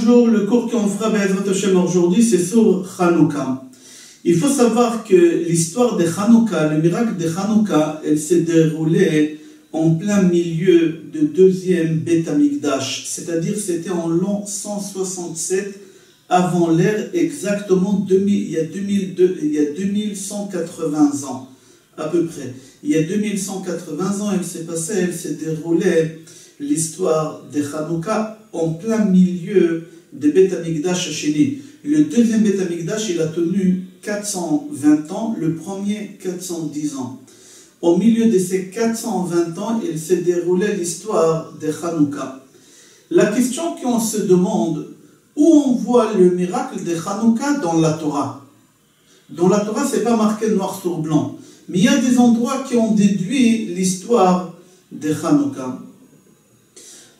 Bonjour, le cours qu'on fera Be'ezrat Hashem aujourd'hui, c'est sur Hanouka. Il faut savoir que l'histoire de Hanouka, le miracle de Hanouka, elle s'est déroulée en plein milieu du deuxième Beth Amikdash, c'est-à-dire c'était en l'an 167 avant l'ère, exactement il y a 2180 ans, à peu près. Il y a 2180 ans, elle s'est déroulée l'histoire de Hanouka en plein milieu de Beth Amikdash Sheni. Le deuxième Beth Amikdash, il a tenu 420 ans, le premier 410 ans. Au milieu de ces 420 ans, il s'est déroulé l'histoire de Hanouka. La question qu'on se demande, où on voit le miracle de Hanouka dans la Torah? Dans la Torah, ce n'est pas marqué noir sur blanc, mais il y a des endroits qui ont déduit l'histoire de Hanouka.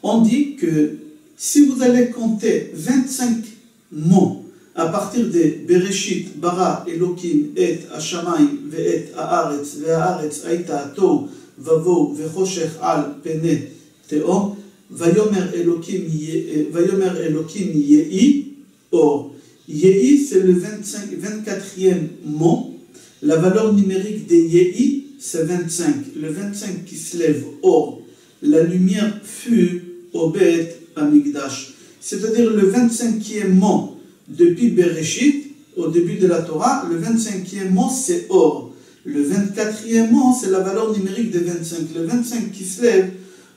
On dit que si vous allez compter 25 mots à partir de Bereshit, Bara, Elokim, Et, Hashamayim, Ve'et, Haaretz, Ve'haaretz, Aita, Tohu, Vavo, Ve'choshech, Al, Pene, Teom, Vayomer Elokim Yehi, Or. Yehi, c'est le 24e mot. La valeur numérique de Yehi, c'est 25. Le 25 qui se lève, Or. La lumière fut au Beth Amikdash. C'est-à-dire le 25e mot depuis Bereshit, au début de la Torah, le 25e mot c'est Or. Le 24e mot c'est la valeur numérique de 25. Le 25 qui se lève,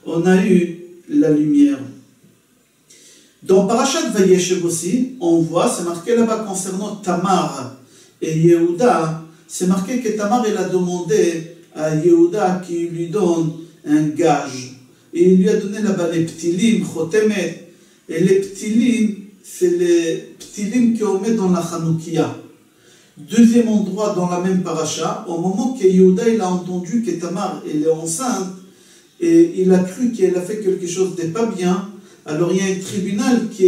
on a eu la lumière. Dans Parashat Vayeshev aussi, on voit, c'est marqué là-bas concernant Tamar et Yehuda, c'est marqué que Tamar il a demandé à Yehuda qu'il lui donne un gage. Et il lui a donné là-bas les ptilim, chotemet. Et les ptilim, c'est les ptilim qu'on met dans la Hanoukia. Deuxième endroit dans la même paracha, au moment que Yehuda il a entendu que Tamar elle est enceinte, et il a cru qu'elle a fait quelque chose de pas bien, alors il y a un tribunal qui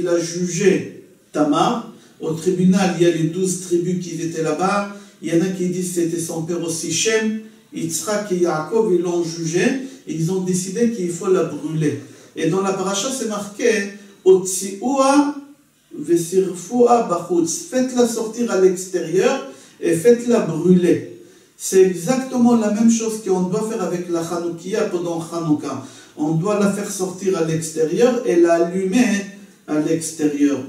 a jugé Tamar. Au tribunal, il y a les 12 tribus qui étaient là-bas. Il y en a qui disent que c'était son père aussi, Shem, Yitzhak et Yaakov, ils l'ont jugé. Et ils ont décidé qu'il faut la brûler. Et dans la paracha, c'est marqué Otsioua vesirfoua bachutz. Faites-la sortir à l'extérieur et faites-la brûler. C'est exactement la même chose qu'on doit faire avec la Hanoukia pendant Hanouka. On doit la faire sortir à l'extérieur et l'allumer à l'extérieur.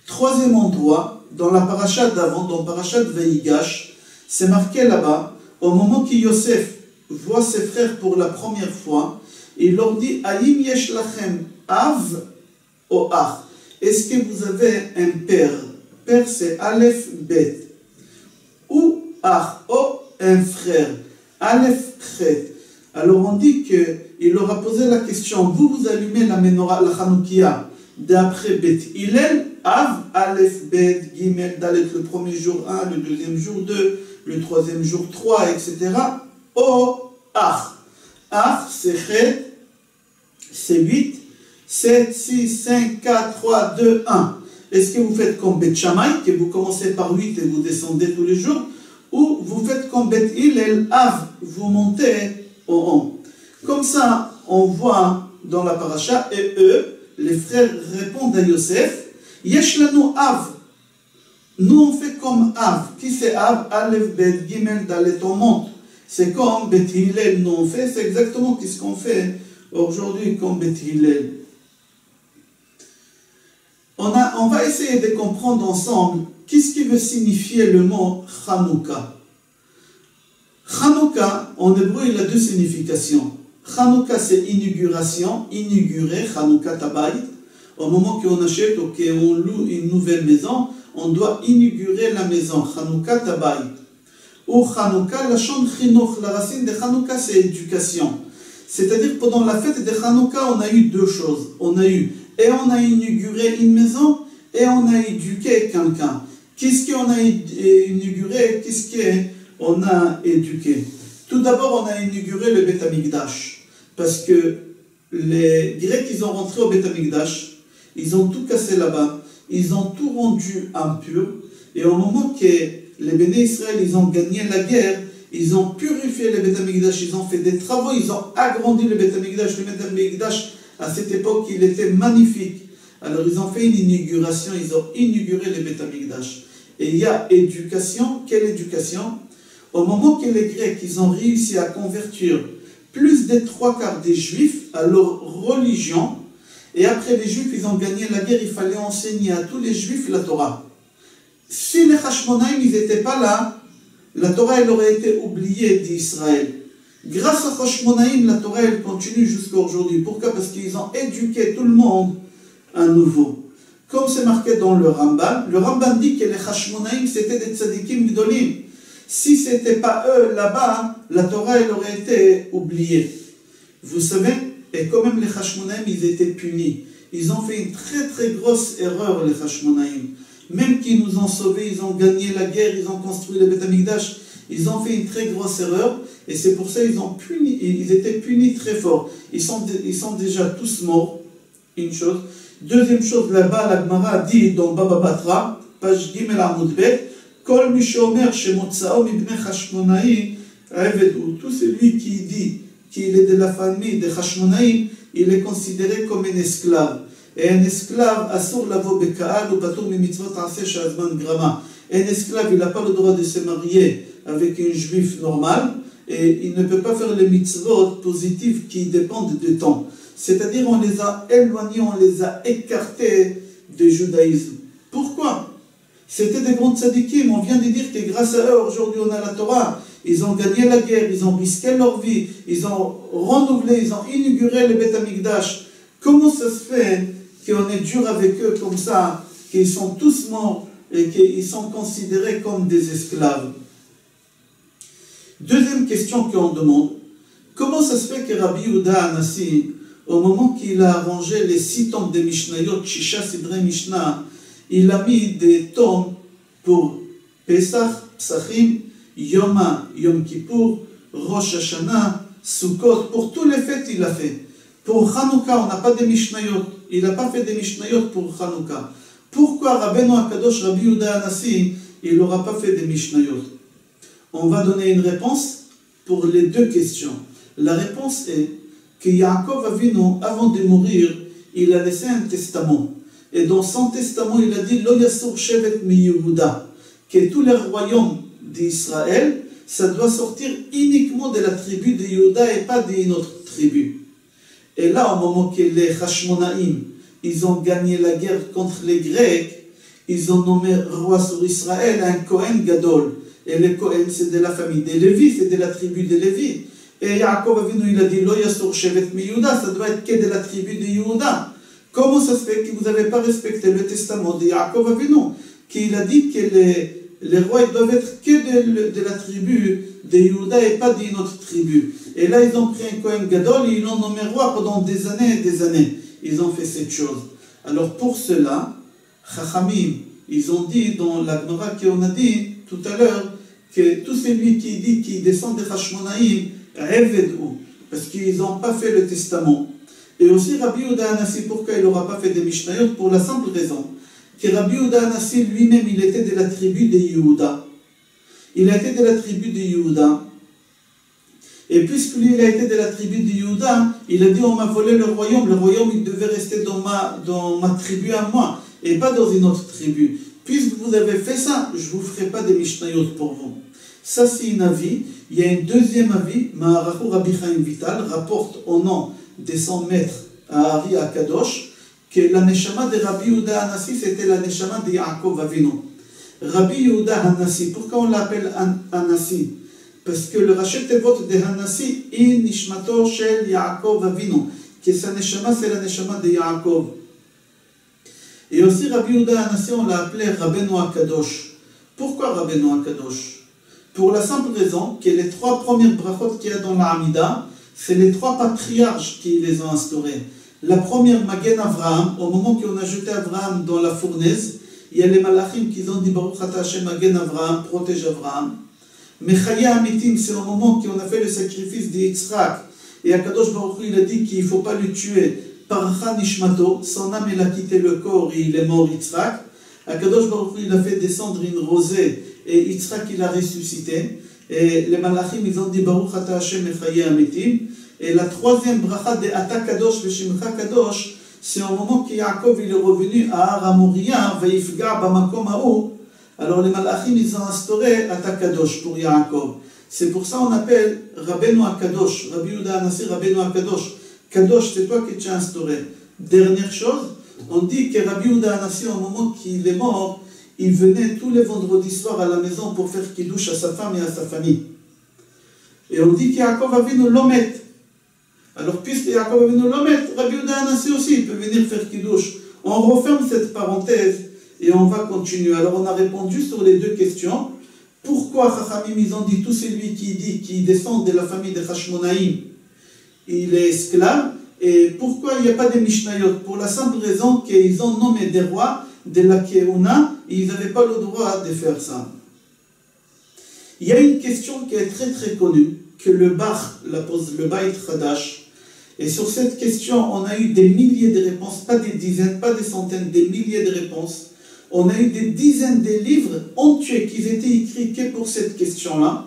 Troisième endroit, dans la paracha d'avant, dans Parashat Vayigash, c'est marqué là-bas, au moment que Yosef voit ses frères pour la première fois, il leur dit Aïm yesh lachem av o ach. Est-ce que vous avez un père? Père c'est Aleph Bet. Ou ach, o un frère. Aleph chet. Alors on dit qu'il leur a posé la question, vous allumez la menorah, la Hanoukia, d'après Bet Hillel, av, Aleph Bet, Gimel, Dalet, le premier jour 1, le deuxième jour 2, le troisième jour 3, etc. O Ach. Ach, c'est Chet, c'est 8, 7, 6, 5, 4, 3, 2, 1. Est-ce que vous faites comme Bet Shammai, que vous commencez par 8 et vous descendez tous les jours, ou vous faites comme Bet Hillel, Av, vous montez au 1. Comme ça, on voit dans la paracha, et eux, les frères répondent à Yosef, Yesh lanu Av. Nous on fait comme Av. Qui c'est Av? Aleph, Bet, Gimel, Dalet, on monte. C'est comme Beth Hillel nous on fait, c'est exactement ce qu'on fait aujourd'hui comme Beth Hillel. On va essayer de comprendre ensemble qu'est-ce qui veut signifier le mot Hanouka. Hanouka, en hébreu, il a deux significations. Hanouka, c'est inauguration, inaugurer, Hanouka Tabayit. Au moment qu'on achète ou qu'on loue une nouvelle maison, on doit inaugurer la maison, Hanouka Tabayit. Ou Hanouka, la chambre Chinoch, la racine de Hanouka, c'est éducation. C'est-à-dire, pendant la fête de Hanouka, on a eu deux choses. On a inauguré une maison et on a éduqué quelqu'un. Qu'est-ce qu'on a inauguré? Qu'est-ce qu'on a éduqué? Tout d'abord, on a inauguré le Beth Amikdash. Parce que les Grecs, ils ont rentré au Beth Amikdash, ils ont tout cassé là-bas, ils ont tout rendu impur, et au moment que les Béné Israël, ils ont gagné la guerre, ils ont purifié le Beth Amikdash, ils ont fait des travaux, ils ont agrandi le Beth Amikdash. Le Beth Amikdash, à cette époque, il était magnifique. Alors ils ont fait une inauguration, ils ont inauguré le Beth Amikdash. Et il y a éducation. Quelle éducation? Au moment que les Grecs ils ont réussi à convertir plus des 3/4 des Juifs à leur religion, et après les Juifs ils ont gagné la guerre, il fallait enseigner à tous les Juifs la Torah. Si les Hashmonaïm ils n'étaient pas là, la Torah elle aurait été oubliée d'Israël. Grâce aux Hashmonaïm, la Torah elle continue jusqu'à aujourd'hui. Pourquoi? Parce qu'ils ont éduqué tout le monde à nouveau. Comme c'est marqué dans le Rambam dit que les Hashmonaïm c'était des tzadikim gdolim. Si ce n'était pas eux là-bas, la Torah elle aurait été oubliée. Vous savez, et quand même les Hashmonaïm ils étaient punis. Ils ont fait une très très grosse erreur les Hashmonaïm. Même qu'ils nous ont sauvés, ils ont gagné la guerre, ils ont construit le Beth Amikdash, ils ont fait une très grosse erreur, et c'est pour ça qu'ils étaient punis très fort. Ils sont déjà tous morts, une chose. Deuxième chose, là-bas, la Gemara dit dans Baba Batra, page Gimel Amud Bet, Kol mi sheomer shemotzao mibnei Hashmonaïm Evedou. Tout celui qui dit qu'il est de la famille des Hashmonaïm, il est considéré comme un esclave. Et un esclave, asur lavo beka'al ou patur mi mitzvot aseh shazman grama. Un esclave, il n'a pas le droit de se marier avec un juif normal, et il ne peut pas faire les mitzvot positives qui dépendent du temps. C'est-à-dire, on les a éloignés, on les a écartés du judaïsme. Pourquoi? C'était des grands tzadikim. On vient de dire que grâce à eux, aujourd'hui, on a la Torah. Ils ont gagné la guerre, ils ont risqué leur vie, ils ont renouvelé, ils ont inauguré le Beth Amikdash. Comment ça se fait qu'on est dur avec eux comme ça, qu'ils sont tous morts et qu'ils sont considérés comme des esclaves? Deuxième question qu'on demande, comment ça se fait que Rabbi Yehuda Hanassi, au moment qu'il a arrangé les 6 tomes de Mishnayot, Shisha Sidrei Mishnah, il a mis des tomes pour Pesach, Psachim, Yoma, Yom Kippour, Rosh Hashanah, Sukkot, pour tous les fêtes il a fait. Pour Hanouka, on n'a pas de Mishnayot, il n'a pas fait de Mishnayot pour Hanouka. Pourquoi Rabbeinu Akadosh, Rabbi Yehuda Hanassi, il n'aura pas fait de Mishnayot? On va donner une réponse pour les deux questions. La réponse est que Yaakov Avinu, avant de mourir, il a laissé un testament. Et dans son testament, il a dit Lo yasur shevet mi Yehuda, que tous les royaumes d'Israël, ça doit sortir uniquement de la tribu de Yehuda et pas d'une autre tribu. Et là, au moment que les Hashmonaïm, ils ont gagné la guerre contre les Grecs, ils ont nommé roi sur Israël un Kohen Gadol. Et le Kohen, c'est de la famille des Lévi, c'est de la tribu des Lévi. Et Yaakov Avinu, il a dit Lo yasur shevet mi Yehuda, ça doit être que de la tribu de Yehuda. Comment ça se fait que vous n'avez pas respecté le testament de Yaakov Avinu, qu'il a dit que les rois ils doivent être que de la tribu de Yehuda et pas d'une autre tribu. Et là, ils ont pris un Kohen Gadol et ils l'ont nommé roi pendant des années et des années. Ils ont fait cette chose. Alors pour cela, Chachamim, ils ont dit dans la Gemara qu'on a dit tout à l'heure, que tout celui qui dit qu'il descend des Hashmonaïm, Evedou, parce qu'ils n'ont pas fait le testament. Et aussi Rabbi Yehuda Hanassi, pourquoi il n'aura pas fait des Mishnayot? Pour la simple raison que Rabbi Yehuda Hanassi lui-même, il était de la tribu de Yehuda. Il a été de la tribu de Yehuda. Et puisque lui, il a été de la tribu de Yehuda, il a dit on m'a volé le royaume il devait rester dans ma tribu à moi, et pas dans une autre tribu. Puisque vous avez fait ça, je ne vous ferai pas des Mishnayot pour vous. Ça, c'est un avis. Il y a un deuxième avis, Maharachu Rabbi Chaim Vital rapporte au nom de son maître à Ari Akadosh, que la neshama de Rabbi Yehuda Hanassi, c'était la neshama de Yaakov Avinu. Rabbi Yehuda Hanassi, pourquoi on l'appelle Hanassi? Parce que le rachet tevot de Hanassi est nishmato shel Yaakov Avinu, que sa neshama, c'est la neshama de Yaakov. Et aussi Rabbi Yehuda Hanassi, on l'a appelé Rabbeinu Akadosh. Pourquoi Rabbeinu Akadosh? Pour la simple raison que les 3 premières brachot qu'il y a dans la Hamida, c'est les 3 patriarches qui les ont instaurés. La première, Magen Avraham, au moment qu'on a jeté Avraham dans la fournaise, il y a les malachim qui ont dit Baruch Ata Hashem Magen Avraham, protège Avraham. Mechaya Amitim, c'est au moment qu'on a fait le sacrifice d'Yitzhak. Et Akadosh Baruch Hu, il a dit qu'il ne faut pas le tuer. Paracha Nishmato, son âme il a quitté le corps et il est mort Yitzhak. Akadosh Baruch Hu, il a fait descendre une rosée et Yitzhak il a ressuscité. Et les malachim ils ont dit Baruch Ata Hashem Mechaya Amitim. Et la troisième bracha de Ata Kadosh Veshimcha Kadosh, c'est au moment que Yaakov il est revenu à Aramoria, Vaïfga Bamakom Aou. Alors les Malachim ils ont instauré Atakadosh pour Yaakov. C'est pour ça qu'on appelle Rabbeinu Akadosh, Rabbi Yehuda Hanassi Rabbeinu Akadosh. Kadosh, c'est toi qui tu as instauré. Dernière chose, on dit que Rabbi Yehuda Hanassi, au moment qu'il est mort, il venait tous les vendredis soirs à la maison pour faire kiddush à sa femme et à sa famille. Et on dit qu'Yaakov Avinu l'omet. Alors puisque Yaakov Avinu l'omet, Rabbi Yehuda Hanassi aussi il peut venir faire kiddush. On referme cette parenthèse et on va continuer. Alors on a répondu sur les deux questions. Pourquoi Chachamim ils ont dit tout celui qui descend de la famille de Hashmonaïm, il est esclave. Et pourquoi il n'y a pas de Mishnayot? Pour la simple raison qu'ils ont nommé des rois de la Keuna et ils n'avaient pas le droit de faire ça. Il y a une question qui est très très connue, que le Bach la pose, le Beit Hadash. Et sur cette question, on a eu des milliers de réponses, pas des dizaines, pas des centaines, des milliers de réponses. On a eu des dizaines de livres entiers qui étaient écrits que pour cette question-là.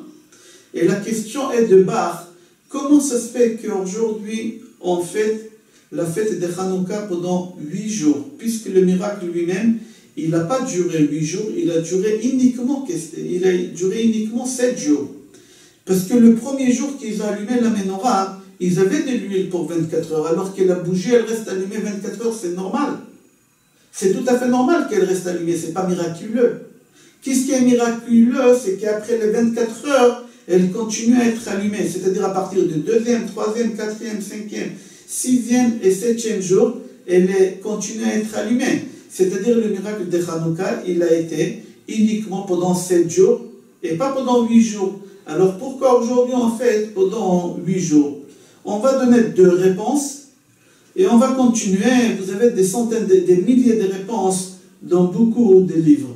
Et la question est de Bach. Comment ça se fait qu'aujourd'hui, on fait la fête de Hanouka pendant 8 jours, puisque le miracle lui-même, il n'a pas duré 8 jours, il a duré uniquement 7 jours. Parce que le premier jour qu'ils ont allumé la menorah, ils avaient de l'huile pour 24 heures, alors que la bougie, elle reste allumée 24 heures, c'est normal. C'est tout à fait normal qu'elle reste allumée, c'est pas miraculeux. Qu'est-ce qui est miraculeux? C'est qu'après les 24 heures, elle continue à être allumée, c'est-à-dire à partir du 2e, 3e, 4e, 5e, 6e et 7e jour, elle continue à être allumée. C'est-à-dire le miracle de Hanouka, il a été uniquement pendant 7 jours et pas pendant 8 jours. Alors pourquoi aujourd'hui on fait pendant 8 jours? On va donner 2 réponses et on va continuer. Vous avez des centaines, des milliers de réponses dans beaucoup de livres.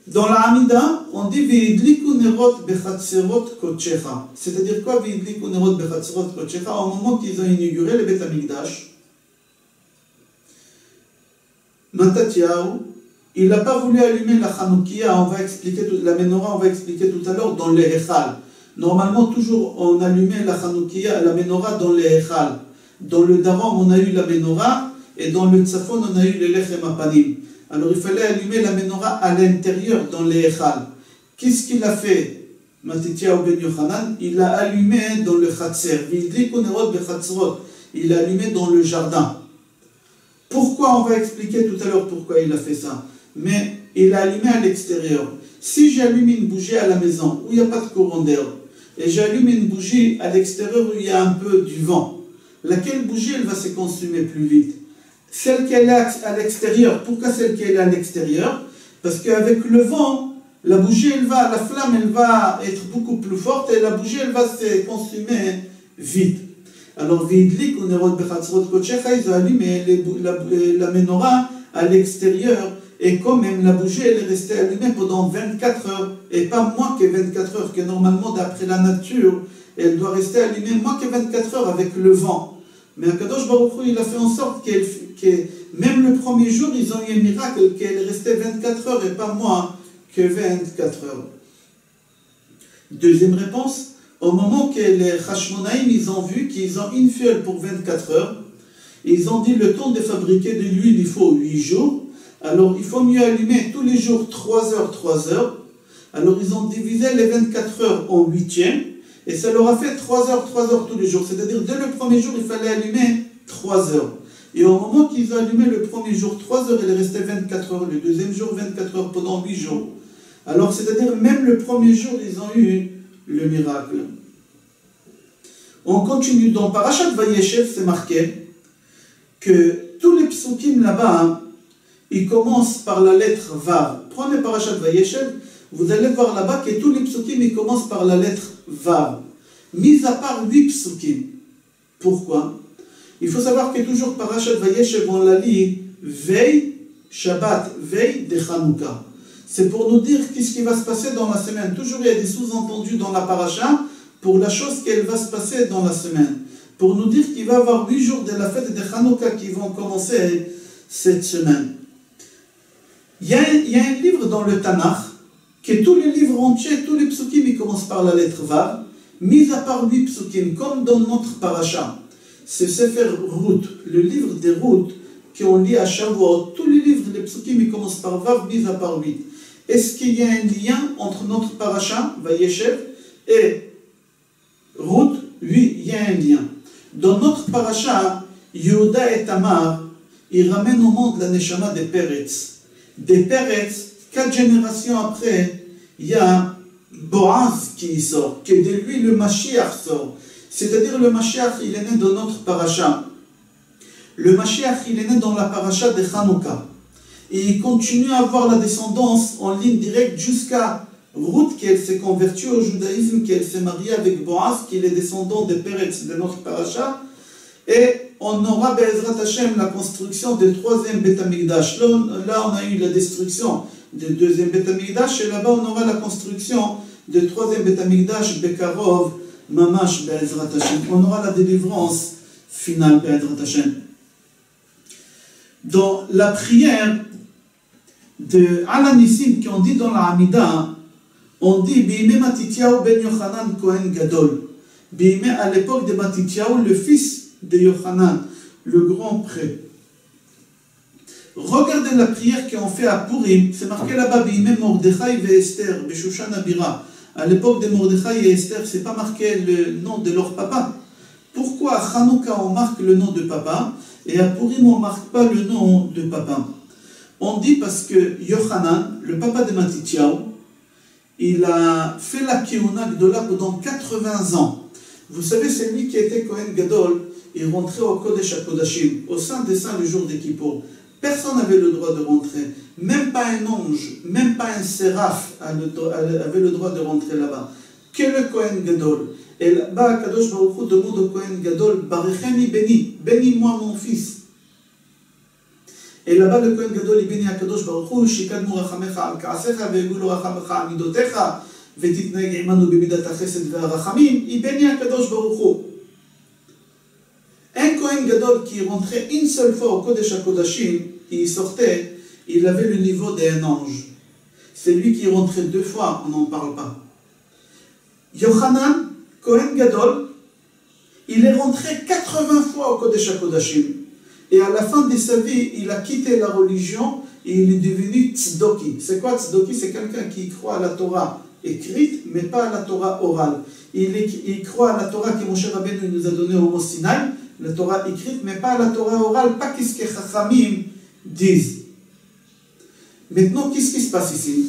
Dans la Hamida, on dit Ve'idliku nerot bechatzerot kochecha. C'est-à-dire quoi Ve'idliku nerot bechatzerot kochecha? Au moment qu'ils ont inauguré le Beth Amikdash, Matatiaou, il n'a pas voulu allumer la Hanoukia, on va expliquer la menorah, on va expliquer tout à l'heure dans les Echal. Normalement, toujours on allumait la Hanoukia, la menorah dans les Echal. Dans le Darom, on a eu la menorah, et dans le Tzafon, on a eu le Lechem Apanim. Alors il fallait allumer la menorah à l'intérieur, dans les Echal. Qu'est-ce qu'il a fait, Matatiaou ben Yochanan? Il l'a allumé dans le Chatzer. Il l'a allumé dans le jardin. Pourquoi? On va expliquer tout à l'heure pourquoi il a fait ça. Mais il l'a allumé à l'extérieur. Si j'allume une bougie à la maison où il n'y a pas de courant d'air, et j'allume une bougie à l'extérieur où il y a un peu du vent, laquelle bougie elle va se consumer plus vite? Celle qui est à l'extérieur. Pourquoi celle qui est à l'extérieur? Parce qu'avec le vent, la bougie, la flamme, elle va être beaucoup plus forte et la bougie, elle va se consumer vite. Alors, Vidlik ou Nerot Bechatzrot Kochecha, ils ont allumé la menorah à l'extérieur et quand même la bougie, elle est restée allumée pendant 24 heures et pas moins que 24 heures, que normalement, d'après la nature, elle doit rester allumée moins que 24 heures avec le vent. Mais Akadosh Baruch Hu, il a fait en sorte que même le premier jour, ils ont eu un miracle, qu'elle restait 24 heures et pas moins que 24 heures. Deuxième réponse, au moment que les Hashmonaïm, ils ont vu qu'ils ont une fiole pour 24 heures, ils ont dit le temps de fabriquer de l'huile, il faut 8 jours, alors il faut mieux allumer tous les jours 3 heures, 3 heures. Alors ils ont divisé les 24 heures en 8e, et ça leur a fait 3 heures tous les jours. C'est-à-dire, dès le premier jour, il fallait allumer 3 heures. Et au moment qu'ils ont allumé le premier jour 3 heures, il est resté 24 heures. Le deuxième jour, 24 heures pendant 8 jours. Alors, c'est-à-dire, même le premier jour, ils ont eu le miracle. On continue. Dans Parashat Vayeshev, c'est marqué que tous les psukim là-bas, ils commencent par la lettre Vav. Prenez Parashat Vayeshev, vous allez voir là-bas que tous les psukim, ils commencent par la lettre Vav. Mis à part 8 psukim. Pourquoi? Il faut savoir que toujours Parashat Vayeshev, on la lit veille Shabbat, veille de Hanouka. C'est pour nous dire qu'est-ce qui va se passer dans la semaine. Toujours il y a des sous-entendus dans la paracha pour la chose qu'elle va se passer dans la semaine. Pour nous dire qu'il va y avoir 8 jours de la fête de Hanouka qui vont commencer cette semaine. Il y a un livre dans le Tanakh, que tous les livres entiers, tous les psukim, ils commencent par la lettre Vav, mis à part 8 psukim, comme dans notre paracha. c'est Sefer Ruth, le livre des Ruth qu'on lit à Shavuot. Tous les livres, les psukim, ils commencent par Vav, mis à part 8. Est-ce qu'il y a un lien entre notre paracha, Vayeshev, et Ruth? Oui, il y a un lien. Dans notre paracha, Yehuda et Tamar, ils ramènent au monde la neshama des Peretz. Des Peretz, 4 générations après, il y a Boaz qui sort, que de lui le Mashiach sort. C'est-à-dire le Mashiach, il est né dans notre paracha. Le Mashiach, il est né dans la paracha de Hanouka. Et il continue à avoir la descendance en ligne directe jusqu'à Ruth, qu'elle s'est convertie au judaïsme, qu'elle s'est mariée avec Boaz, qui est le descendant de Peretz de notre paracha. Et on aura, Be'ezrat Hashem, la construction du 3e Beth Amikdash. Là, on a eu la destruction du 2e Beth Amikdash, et là-bas, on aura la construction du 3e Beth Amikdash, Bekarov, Mamash, Be'ezrat Hashem. On aura la délivrance finale, Be'ezrat Hashem. Dans la prière de Alanissim qu'on dit dans la Hamida, on dit B'imé Matityahu ben Yochanan Kohen Gadol. B'imé, à l'époque de Matityahu, le fils de Yochanan, le grand prêtre. Regardez la prière qu'on fait à Purim, c'est marqué là-bas B'imé Mordechai et Esther, B'Shushan Abira. À l'époque de Mordechai et Esther, c'est pas marqué le nom de leur papa. Pourquoi à Hanouka on marque le nom de papa et à Purim on ne marque pas le nom de papa? On dit parce que Yochanan, le papa de Matityahu, il a fait la Keuna Gdola pendant 80 ans. Vous savez, c'est lui qui était Kohen Gadol, il rentrait au Kodesh HaKodashim, au sein des saints le jour des Kippour. Personne n'avait le droit de rentrer, même pas un ange, même pas un séraph avait le droit de rentrer là-bas. Que le Kohen Gadol. Et là-bas, Kadosh Baruch Hu demande au Kohen Gadol, Barecheni béni, bénis-moi mon fils. Et là-bas, le Kohen Gadol, il bénit à Kadosh Baruch Hu, Shikadmu rachamecha al ka'asecha, ve'egulu rachamecha al midotecha, ve'titneg imanu b'midat ha'chesed ve'arachamim, il bénit à Kadosh Baruch Hu. Un Kohen Gadol qui rentrait une seule fois au Kodesh HaKodashim, il sortait, il avait le niveau d'un ange. C'est lui qui rentrait 2 fois, on n'en parle pas. Yochanan, Kohen Gadol, il est rentré 80 fois au Kodesh HaKodashim. Et à la fin de sa vie, il a quitté la religion et il est devenu tzdoki. C'est quoi tzdoki? C'est quelqu'un qui croit à la Torah écrite, mais pas à la Torah orale. Il croit à la Torah que Moshe Rabbeinu nous a donnée au Mont Sinaï, la Torah écrite, mais pas à la Torah orale, pas qu'est-ce que Chachamim disent. Maintenant, qu'est-ce qui se passe ici?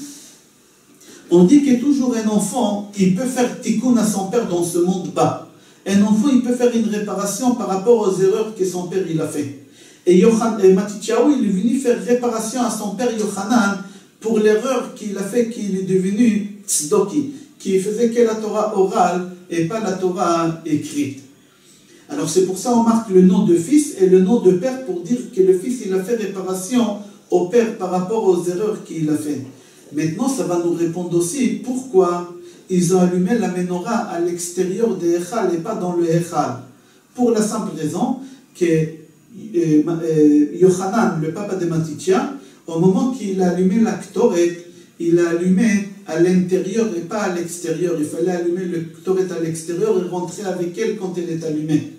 On dit que toujours un enfant, il peut faire tikkun à son père dans ce monde bas. Un enfant, il peut faire une réparation par rapport aux erreurs que son père il a fait. Et Matityahu, il est venu faire réparation à son père Yochanan pour l'erreur qu'il a fait, qu'il est devenu tzdoki, qui faisait que la Torah orale et pas la Torah écrite. Alors c'est pour ça qu'on marque le nom de fils et le nom de père pour dire que le fils il a fait réparation au père par rapport aux erreurs qu'il a fait. Maintenant ça va nous répondre aussi pourquoi ils ont allumé la menorah à l'extérieur des Echal et pas dans le Echal. Pour la simple raison que Yochanan, le papa de Matitya, au moment qu'il a allumé la Ktoret, il a allumé à l'intérieur et pas à l'extérieur. Il fallait allumer le Ktoret à l'extérieur et rentrer avec elle quand elle est allumée.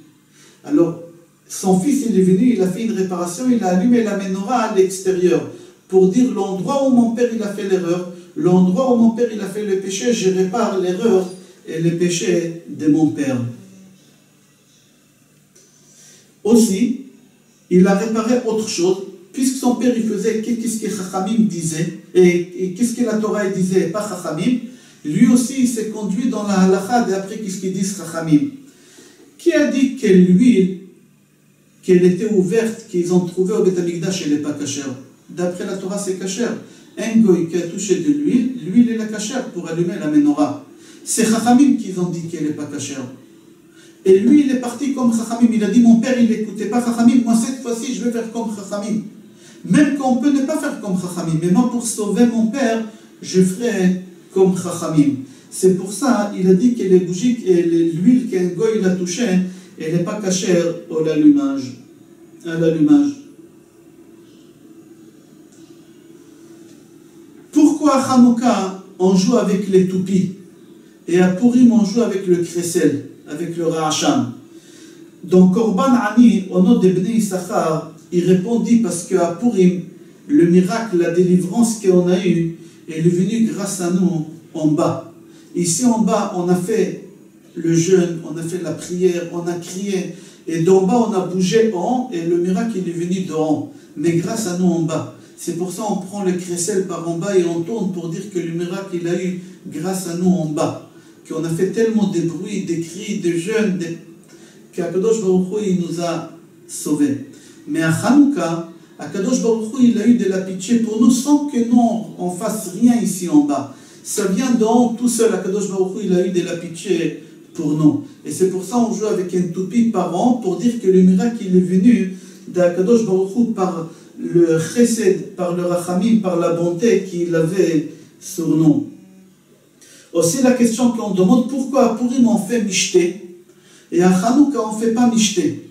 Alors, son fils, il est venu, il a fait une réparation, il a allumé la menorah à l'extérieur pour dire l'endroit où mon père il a fait l'erreur, l'endroit où mon père il a fait le péché, je répare l'erreur et le péché de mon père. Aussi, il a réparé autre chose, puisque son père il faisait qu'est-ce que Chachamim disait, et qu'est-ce que la Torah disait, pas Chachamim, lui aussi il s'est conduit dans la halakha d'après qu'est-ce qu'ils disent Chachamim. Qui a dit que l'huile, qu'elle était ouverte, qu'ils ont trouvé au Beth Amikdash, elle n'est pas cachère? D'après la Torah, c'est cachère. Un goy qui a touché de l'huile, l'huile est la cachère pour allumer la menorah. C'est Chachamim qui ont dit qu'elle n'est pas cachère. Et lui, il est parti comme Chachamim. Il a dit, mon père, il n'écoutait pas Chachamim. Moi, cette fois-ci, je vais faire comme Chachamim. Même qu'on peut ne pas faire comme Chachamim. Mais moi, pour sauver mon père, je ferai comme Chachamim. C'est pour ça, il a dit que les bougies et l'huile qu'un goy il a touché, elle n'est pas cachère à l'allumage. Pourquoi à Hanouka, on joue avec les toupies et à Purim, on joue avec le kressel, avec le ra'acham? Donc Korban Ani, au nom des Bnei Issachar, il répondit parce qu'à Purim, le miracle, la délivrance qu'on a eue, elle est venue grâce à nous en bas. Ici en bas, on a fait le jeûne, on a fait la prière, on a crié, et d'en bas on a bougé en haut, et le miracle il est venu d'en haut, mais grâce à nous en bas. C'est pour ça qu'on prend le crécelle par en bas et on tourne pour dire que le miracle il a eu grâce à nous en bas. Qu'on a fait tellement de bruit, des cris, de jeûnes, qu'Akadosh Baruch Hu il nous a sauvés. Mais à Hanouka, Akadosh Baruch Hu il a eu de la pitié pour nous sans que nous on fasse rien ici en bas. Ça vient d'en haut tout seul. Akadosh Baruch Hu il a eu de la pitié pour nous. Et c'est pour ça qu'on joue avec un toupie par an pour dire que le miracle il est venu d'Akadosh Baruch Hu par le chesed, par le rachamim, par la bonté qu'il avait sur nous. Aussi la question qu'on demande, pourquoi à Purim on fait mishté et à Hanouka on ne fait pas mishté?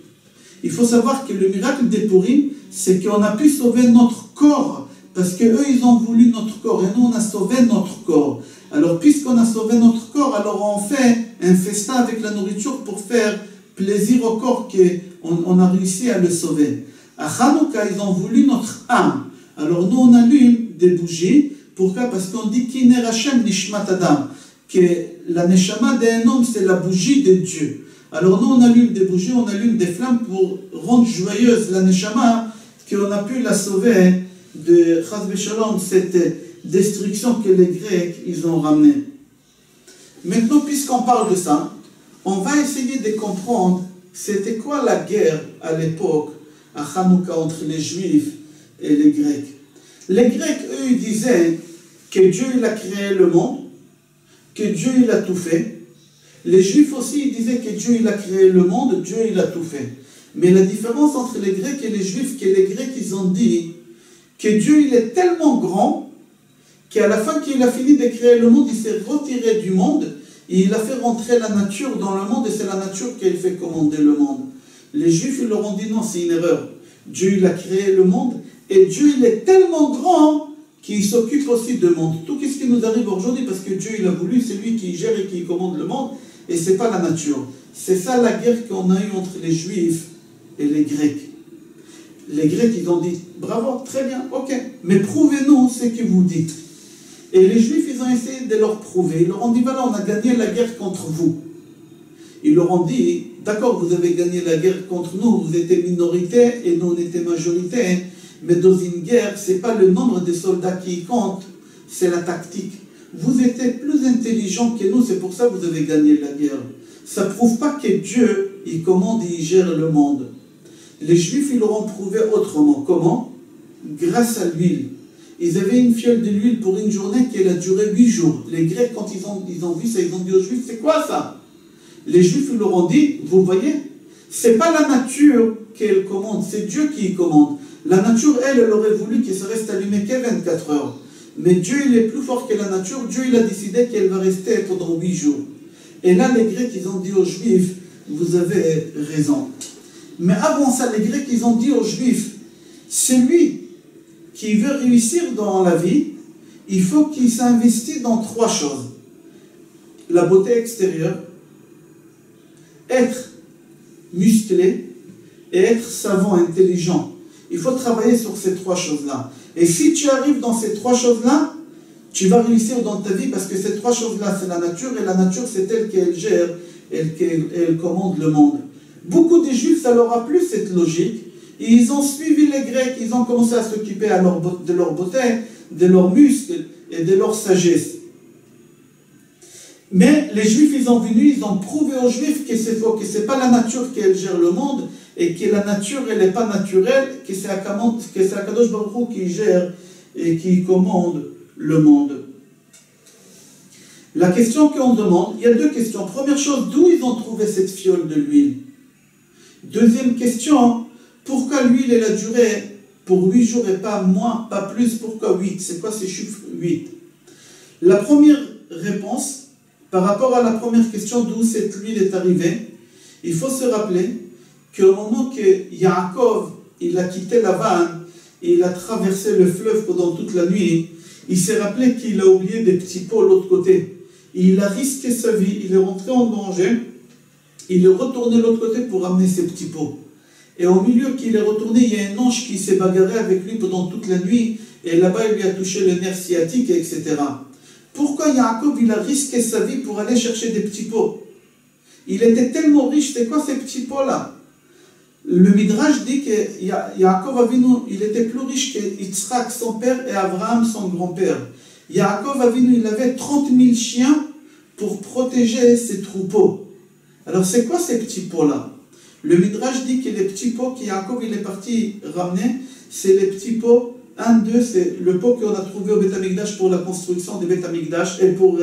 Il faut savoir que le miracle des Purim, c'est qu'on a pu sauver notre corps, parce qu'eux ils ont voulu notre corps, et nous on a sauvé notre corps. Alors puisqu'on a sauvé notre corps, alors on fait un festin avec la nourriture pour faire plaisir au corps qu'on a réussi à le sauver. À Hanouka, ils ont voulu notre âme. Alors nous, on allume des bougies. Pourquoi? Parce qu'on dit Kiner Hashem Nishmat Adam, que la neshama d'un homme, c'est la bougie de Dieu. Alors nous, on allume des bougies, on allume des flammes pour rendre joyeuse la neshama, qu'on a pu la sauver de Chas v'Shalom, cette destruction que les Grecs, ils ont ramenée. Maintenant, puisqu'on parle de ça, on va essayer de comprendre c'était quoi la guerre à l'époque à Hanouka entre les Juifs et les Grecs. Les Grecs, eux, ils disaient que Dieu il a créé le monde, que Dieu il a tout fait. Les Juifs aussi, ils disaient que Dieu il a créé le monde, Dieu il a tout fait. Mais la différence entre les Grecs et les Juifs, que les Grecs, ils ont dit que Dieu il est tellement grand qu'à la fin qu'il a fini de créer le monde, il s'est retiré du monde et il a fait rentrer la nature dans le monde et c'est la nature qui a fait commander le monde. Les Juifs, ils leur ont dit non, c'est une erreur. Dieu, il a créé le monde et Dieu, il est tellement grand qu'il s'occupe aussi du monde. Tout ce qui nous arrive aujourd'hui, parce que Dieu, il a voulu, c'est lui qui gère et qui commande le monde et ce n'est pas la nature. C'est ça la guerre qu'on a eue entre les Juifs et les Grecs. Les Grecs, ils ont dit, bravo, très bien, ok, mais prouvez-nous ce que vous dites. Et les Juifs, ils ont essayé de leur prouver. Ils leur ont dit, voilà, on a gagné la guerre contre vous. Ils leur ont dit, d'accord, vous avez gagné la guerre contre nous, vous étiez minorité et nous on était majorité, mais dans une guerre, ce n'est pas le nombre de soldats qui compte, c'est la tactique. Vous étiez plus intelligents que nous, c'est pour ça que vous avez gagné la guerre. Ça ne prouve pas que Dieu, il commande et il gère le monde. Les Juifs, ils leur ont prouvé autrement. Comment? Grâce à l'huile. Ils avaient une fiole de l'huile pour une journée qui a duré 8 jours. Les Grecs, quand ils ont vu ça, ils ont dit aux Juifs, c'est quoi ça? Les Juifs ils leur ont dit, vous voyez, c'est pas la nature qu'elle commande, c'est Dieu qui commande. La nature, elle aurait voulu que ça reste allumé que 24 heures. Mais Dieu, il est plus fort que la nature. Dieu, il a décidé qu'elle va rester pendant 8 jours. Et là, les Grecs, ils ont dit aux Juifs, vous avez raison. Mais avant ça, les Grecs, ils ont dit aux Juifs, celui qui veut réussir dans la vie, il faut qu'il s'investisse dans 3 choses. La beauté extérieure, être musclé et être savant, intelligent. Il faut travailler sur ces 3 choses-là. Et si tu arrives dans ces 3 choses-là, tu vas réussir dans ta vie parce que ces 3 choses-là, c'est la nature et la nature, c'est elle qui gère, elle commande le monde. Beaucoup de Juifs, ça leur a plu cette logique. Et ils ont suivi les Grecs, ils ont commencé à s'occuper de leur beauté, de leurs muscles et de leur sagesse. Mais les Juifs, ils ont venu, ils ont prouvé aux Juifs que c'est faux, que ce n'est pas la nature qui gère le monde, et que la nature, elle n'est pas naturelle, que c'est Akadosh Baruch Hu qui gère et qui commande le monde. La question qu'on demande, il y a 2 questions. Première chose, d'où ils ont trouvé cette fiole de l'huile? Deuxième question, pourquoi l'huile, elle a duré pour 8 jours et pas moins, pas plus? Pourquoi 8? C'est quoi ces chiffres 8? La première réponse, par rapport à la première question d'où cette huile est arrivée, il faut se rappeler qu'au moment que Yaakov il a quitté Lavan et il a traversé le fleuve pendant toute la nuit, il s'est rappelé qu'il a oublié des petits pots de l'autre côté. Et il a risqué sa vie, il est rentré en danger, il est retourné de l'autre côté pour ramener ses petits pots. Et au milieu qu'il est retourné, il y a un ange qui s'est bagarré avec lui pendant toute la nuit, et là-bas il lui a touché le nerf sciatique, etc. Pourquoi Yaakov il a risqué sa vie pour aller chercher des petits pots? Il était tellement riche, c'est quoi ces petits pots-là? Le Midrash dit que Yaakov Avinu, il était plus riche qu'Yitzhak, son père, et Abraham, son grand-père. Yaakov Avinu, il avait 30 000 chiens pour protéger ses troupeaux. Alors c'est quoi ces petits pots-là? Le Midrash dit que les petits pots que Yaakov il est parti ramener, c'est les petits pots. Un d'eux, c'est le pot qu'on a trouvé au Beth Amikdash pour la construction des Beth Amikdash et pour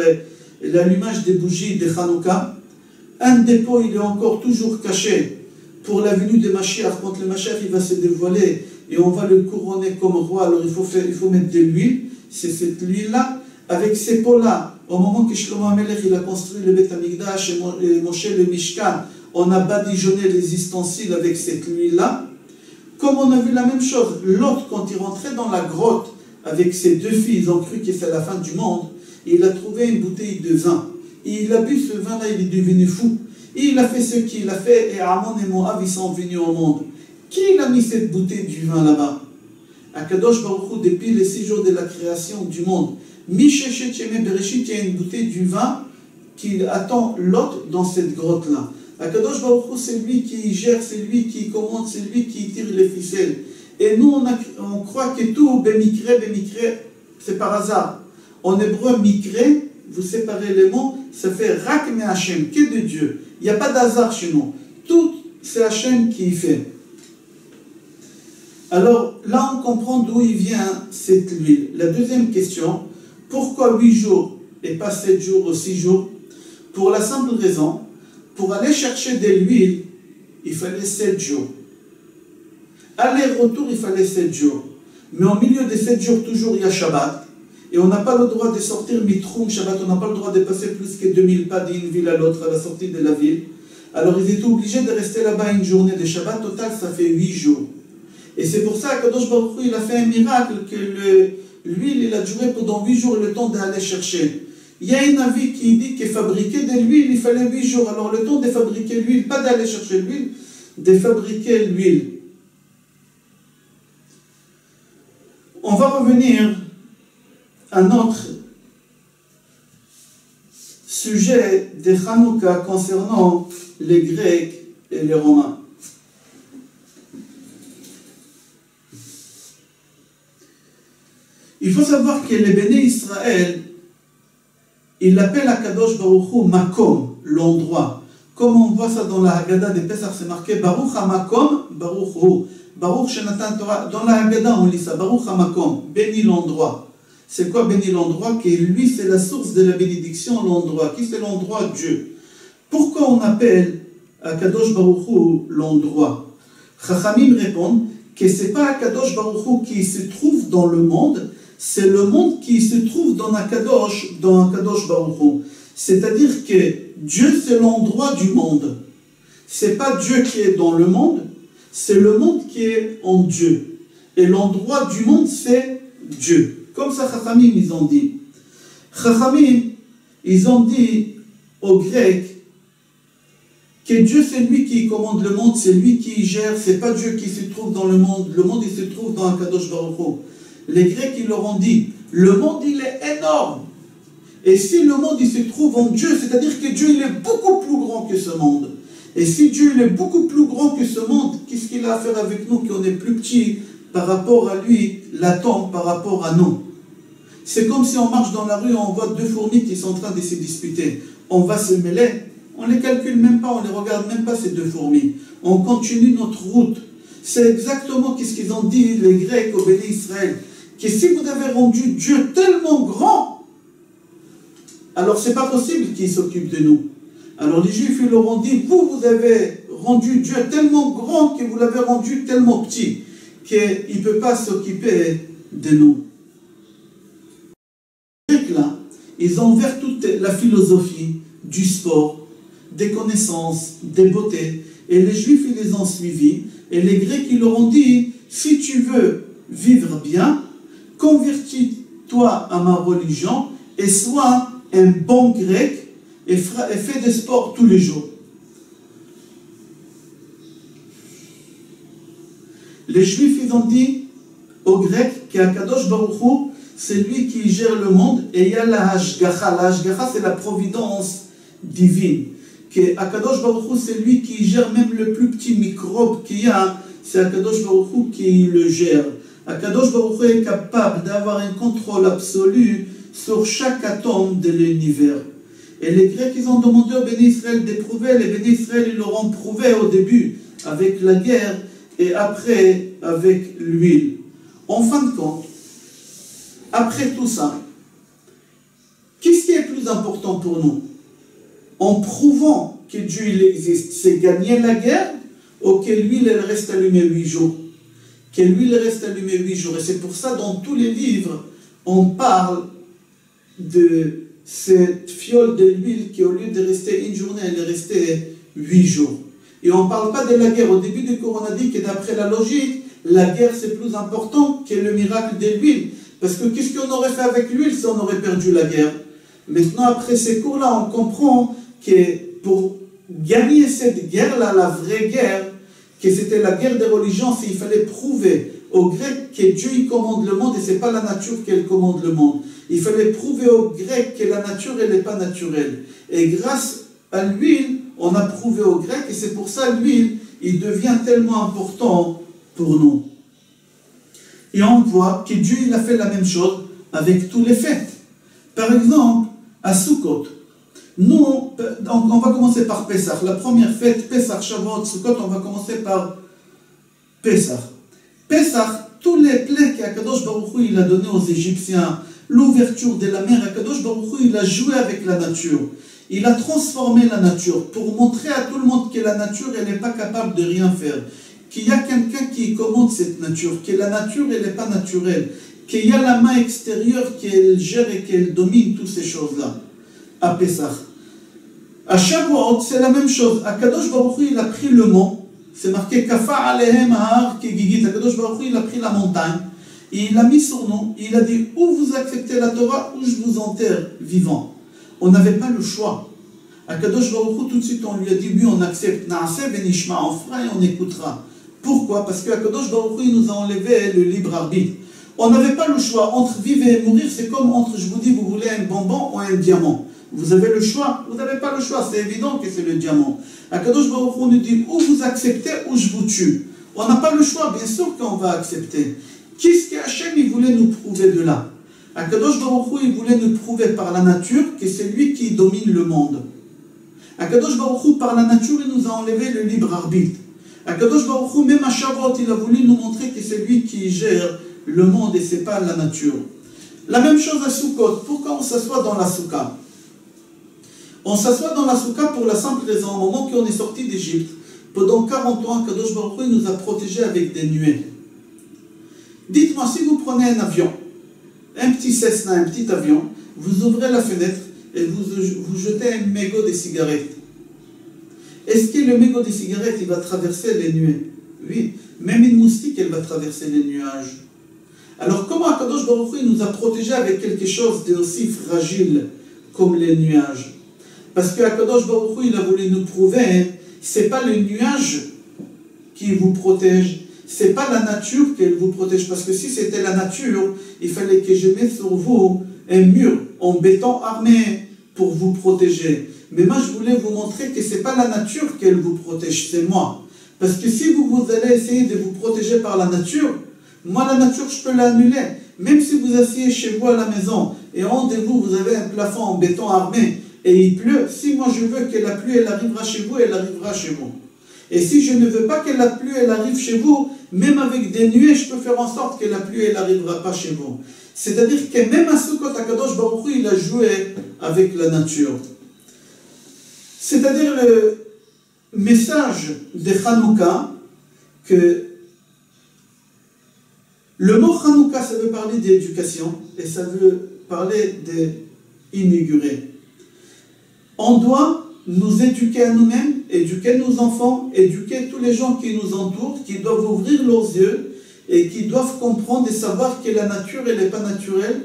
l'allumage des bougies de Hanouka. Un des pots, il est encore toujours caché pour la venue de Mashiach. Quand le Mashiach il va se dévoiler et on va le couronner comme roi, alors il faut mettre de l'huile. C'est cette huile-là. Avec ces pots-là, au moment que Shlomo HaMelech il a construit le Beth Amikdash et Moshe le Mishkan, on a badigeonné les ustensiles avec cette huile-là. Comme on a vu la même chose, Lot, quand il rentrait dans la grotte avec ses deux filles, ils ont cru que c'est la fin du monde, et il a trouvé une bouteille de vin. Et il a bu ce vin-là, il est devenu fou. Et il a fait ce qu'il a fait, et Ammon et Moab, ils sont venus au monde. Qui a mis cette bouteille du vin là-bas? Akadosh Baruch Hu, depuis les 6 jours de la création du monde, Mishechet Yemei Bereshit, il y a une bouteille du vin qui attend Lot dans cette grotte-là. Akadosh Baruch Hu, c'est lui qui gère, c'est lui qui commande, c'est lui qui tire les ficelles. Et nous, on croit que tout, Bemikre, c'est par hasard. En hébreu, Mikre, vous séparez les mots, ça fait Rak me Hashem, que de Dieu. Il n'y a pas d'hasard chez nous. Tout, c'est Hashem qui y fait. Alors, là, on comprend d'où il vient cette huile. La deuxième question, pourquoi 8 jours et pas 7 jours ou 6 jours? Pour la simple raison, pour aller chercher de l'huile, il fallait 7 jours. Aller-retour, il fallait 7 jours. Mais au milieu des 7 jours, toujours, il y a Shabbat. Et on n'a pas le droit de sortir Mitroum Shabbat, on n'a pas le droit de passer plus que 2000 pas d'une ville à l'autre, à la sortie de la ville. Alors ils étaient obligés de rester là-bas une journée de Shabbat. Total, ça fait 8 jours. Et c'est pour ça que Kadosh Baruch Hu, il a fait un miracle, que l'huile, il a duré pendant 8 jours le temps d'aller chercher. Il y a un avis qui dit que fabriquer de l'huile, il fallait 8 jours. Alors le temps de fabriquer l'huile, pas d'aller chercher l'huile, de fabriquer l'huile. On va revenir à notre sujet de Hanouka concernant les Grecs et les Romains. Il faut savoir que les Béné Israël, ils l'appellent Akadosh Baruch Hu Makom, l'endroit. Comme on voit ça dans la Haggadah de Pesach, c'est marqué Baruch HaMakom, Baruch Hu. Baruch Shenatan Torah. Dans la Haggadah, on lit ça, Baruch HaMakom, béni l'endroit. C'est quoi béni l'endroit? Que lui, c'est la source de la bénédiction, l'endroit. Qui c'est l'endroit? Dieu. Pourquoi on appelle Akadosh Baruch Hu l'endroit? Chachamim répondent que ce n'est pas Akadosh Baruch Hu qui se trouve dans le monde, c'est le monde qui se trouve dans Akadosh Baruch Hu. C'est-à-dire que Dieu, c'est l'endroit du monde. Ce n'est pas Dieu qui est dans le monde, c'est le monde qui est en Dieu. Et l'endroit du monde, c'est Dieu. Comme ça, Chachamim, ils ont dit. Chachamim, ils ont dit aux Grecs que Dieu, c'est lui qui commande le monde, c'est lui qui gère, c'est pas Dieu qui se trouve dans le monde il se trouve dans Akadosh Baruch Hu. Les Grecs, ils leur ont dit, le monde, il est énorme. Et si le monde, il se trouve en Dieu, c'est-à-dire que Dieu, il est beaucoup plus grand que ce monde. Et si Dieu, il est beaucoup plus grand que ce monde, qu'est-ce qu'il a à faire avec nous, qu'on est plus petit par rapport à lui, l'atome par rapport à nous? C'est comme si on marche dans la rue, on voit 2 fourmis qui sont en train de se disputer. On va se mêler, on ne les calcule même pas, on ne les regarde même pas, ces 2 fourmis. On continue notre route. C'est exactement ce qu'ils ont dit, les Grecs au Béné Israël. Que si vous avez rendu Dieu tellement grand, alors c'est pas possible qu'il s'occupe de nous. Alors les Juifs, ils leur ont dit, vous avez rendu Dieu tellement grand que vous l'avez rendu tellement petit qu'il ne peut pas s'occuper de nous. Les Grecs, là, ils ont ouvert toute la philosophie du sport, des connaissances, des beautés, et les Juifs, ils les ont suivis, et les Grecs, ils leur ont dit, si tu veux vivre bien, convertis-toi à ma religion et sois un bon grec et fais des sports tous les jours. Les Juifs, ils ont dit aux Grecs qu'Akadosh Baruch Hu, c'est lui qui gère le monde, et il y a la Hashgacha. La Hashgacha, c'est la providence divine. Que Akadosh Baruch Hu, c'est lui qui gère même le plus petit microbe qu'il y a, c'est Akadosh Baruch Hu qui le gère. Akadosh Baruch Hu est capable d'avoir un contrôle absolu sur chaque atome de l'univers. Et les Grecs, ils ont demandé aux Béni Israël d'éprouver. Les Béni Israël, ils l'auront prouvé au début avec la guerre et après avec l'huile. En fin de compte, après tout ça, qu'est-ce qui est plus important pour nous? En prouvant que Dieu il existe, c'est gagner la guerre ou que l'huile elle reste allumée 8 jours? Que l'huile reste allumée 8 jours. Et c'est pour ça, dans tous les livres, on parle de cette fiole de l'huile qui, au lieu de rester une journée, elle est restée 8 jours. Et on ne parle pas de la guerre. Au début du cours, on a dit que d'après la logique, la guerre c'est plus important que le miracle de l'huile. Parce que qu'est-ce qu'on aurait fait avec l'huile si on aurait perdu la guerre? Maintenant, après ces cours-là, on comprend que pour gagner cette guerre-là, la vraie guerre, que c'était la guerre des religions, il fallait prouver aux Grecs que Dieu il commande le monde et ce n'est pas la nature qui commande le monde. Il fallait prouver aux Grecs que la nature elle n'est pas naturelle. Et grâce à l'huile, on a prouvé aux Grecs et c'est pour ça l'huile, il devient tellement important pour nous. Et on voit que Dieu il a fait la même chose avec tous les fêtes. Par exemple, à Sukkot, nous, on va commencer par Pessah. La première fête, Pessah, Shavuot, Sukkot, on va commencer par Pessah. Pessah, tous les plaies qu'Akadosh Baruch Hu il a donné aux Égyptiens, l'ouverture de la mer, Akadosh Baruch Hu il a joué avec la nature. Il a transformé la nature pour montrer à tout le monde que la nature elle n'est pas capable de rien faire. Qu'il y a quelqu'un qui commande cette nature, que la nature elle n'est pas naturelle, qu'il y a la main extérieure qui gère et qui domine toutes ces choses-là. À Pessah. À Shavuot, c'est la même chose. Akadosh Baruch Hu, il a pris le mont. C'est marqué Kafa alehem har kegigit. Akadosh Baruch Hu, il a pris la montagne. Et il l'a mis sur nous. Il a dit, ou vous acceptez la Torah, ou je vous enterre vivant. On n'avait pas le choix. Akadosh Baruch Hu, tout de suite, on lui a dit, oui, on accepte. Naaseh benishma, on fera et on écoutera. Pourquoi? Parce qu'Akadosh Baruch Hu, il nous a enlevé le libre arbitre. On n'avait pas le choix. Entre vivre et mourir, c'est comme entre, je vous dis, vous voulez un bonbon ou un diamant. Vous avez le choix, vous n'avez pas le choix, c'est évident que c'est le diamant. Akadosh Baruch Hu nous dit, ou vous acceptez ou je vous tue. On n'a pas le choix, bien sûr qu'on va accepter. Qu'est-ce qu'Hachem il voulait nous prouver de là? Akadosh Baruch Hu il voulait nous prouver par la nature que c'est lui qui domine le monde. Akadosh Baruch Hu par la nature il nous a enlevé le libre arbitre. Akadosh Baruch Hu même à Shavuot il a voulu nous montrer que c'est lui qui gère le monde et c'est pas la nature. La même chose à Sukkot. Pourquoi on s'assoit dans la soukha? On s'assoit dans la soukha pour la simple raison, au moment qu'on est sorti d'Égypte, pendant 40 ans, Kadosh Baruch Hu nous a protégés avec des nuées. Dites-moi, si vous prenez un avion, un petit Cessna, un petit avion, vous ouvrez la fenêtre et vous jetez un mégot de cigarettes. Est-ce que le mégot de cigarettes, il va traverser les nuées? Oui, même une moustique, elle va traverser les nuages. Alors comment Kadosh Baruch Hu nous a protégés avec quelque chose d'aussi fragile comme les nuages? Parce que Akadosh Baruch Hu, il a voulu nous prouver, ce n'est pas le nuage qui vous protège, ce n'est pas la nature qui vous protège. Parce que si c'était la nature, il fallait que je mette sur vous un mur en béton armé pour vous protéger. Mais moi, je voulais vous montrer que ce n'est pas la nature qui vous protège, c'est moi. Parce que si vous allez essayer de vous protéger par la nature, moi, la nature, je peux l'annuler. Même si vous asseyez chez vous à la maison et en de vous, vous avez un plafond en béton armé, et il pleut, si moi je veux que la pluie elle arrivera chez vous, elle arrivera chez vous. Et si je ne veux pas que la pluie elle arrive chez vous, même avec des nuées, je peux faire en sorte que la pluie elle n'arrivera pas chez vous. C'est-à-dire que même à Sukkot, Akadosh Baruch Hu, il a joué avec la nature. C'est-à-dire le message de Hanouka, que le mot Hanouka, ça veut parler d'éducation, et ça veut parler d'inaugurer. On doit nous éduquer à nous-mêmes, éduquer nos enfants, éduquer tous les gens qui nous entourent, qui doivent ouvrir leurs yeux et qui doivent comprendre et savoir que la nature, elle n'est pas naturelle,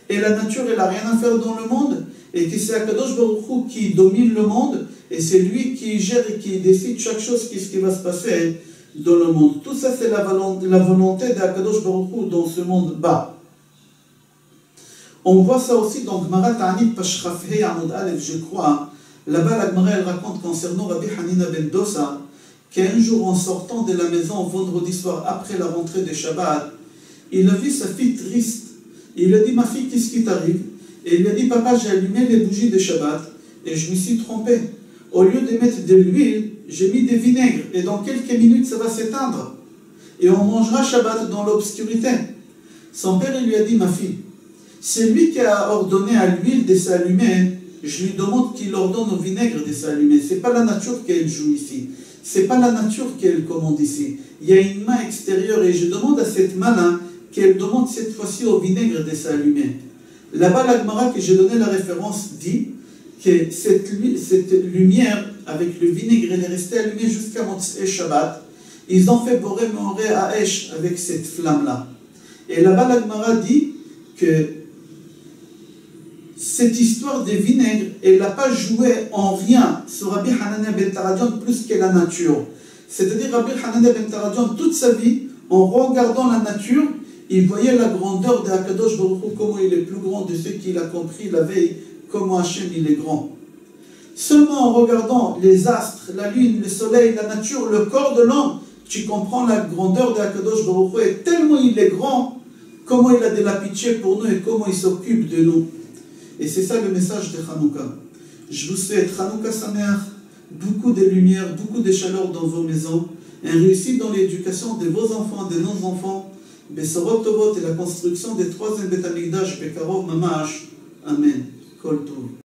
et la nature, elle n'a rien à faire dans le monde, et que c'est Akadosh Baruch Hu qui domine le monde, et c'est lui qui gère et qui décide chaque chose, qu'est-ce qui va se passer dans le monde. Tout ça, c'est la volonté d'Akadosh Baruch Hu dans ce monde bas. On voit ça aussi dans Gemara Ta'anit Pashrafhei Amud Aleph, je crois. Là-bas, la Gemara, elle raconte concernant Rabbi Hanina ben Dosa qu'un jour, en sortant de la maison vendredi soir, après la rentrée de Shabbat, il a vu sa fille triste. Il a dit, ma fille, qu'est-ce qui t'arrive? Et il lui a dit, papa, j'ai allumé les bougies de Shabbat et je me suis trompé. Au lieu de mettre de l'huile, j'ai mis des vinaigres et dans quelques minutes, ça va s'éteindre. Et on mangera Shabbat dans l'obscurité. Son père, il lui a dit, ma fille, c'est lui qui a ordonné à l'huile de s'allumer. Je lui demande qu'il ordonne au vinaigre de s'allumer. Ce n'est pas la nature qu'elle joue ici. Ce n'est pas la nature qu'elle commande ici. Il y a une main extérieure et je demande à cette main-là qu'elle demande cette fois-ci au vinaigre de s'allumer. Là-bas, la Gemara que j'ai donné la référence dit que cette lumière avec le vinaigre, elle est restée allumée jusqu'à Motzei Shabbat. Ils ont fait Boré Moré à Esh avec cette flamme-là. Et là-bas, la Gemara dit que cette histoire des vinaigres, elle n'a pas joué en rien sur Rabbi Hanania ben Taradian plus que la nature. C'est-à-dire Rabbi Hanania ben Taradian, toute sa vie, en regardant la nature, il voyait la grandeur de Akadosh Baruch Hu, comment il est plus grand de ce qu'il a compris la veille, comment Hachem il est grand. Seulement en regardant les astres, la lune, le soleil, la nature, le corps de l'homme, tu comprends la grandeur de Akadosh Baruch Hu, et tellement il est grand, comment il a de la pitié pour nous et comment il s'occupe de nous. Et c'est ça le message de Hanouka. Je vous souhaite Hanouka Sameach, beaucoup de lumière, beaucoup de chaleur dans vos maisons, un réussite dans l'éducation de vos enfants, de nos enfants, Besorot Tovot et la construction des troisième Beth Amikdash, Bekarov Mamash. Amen. Kol Tov.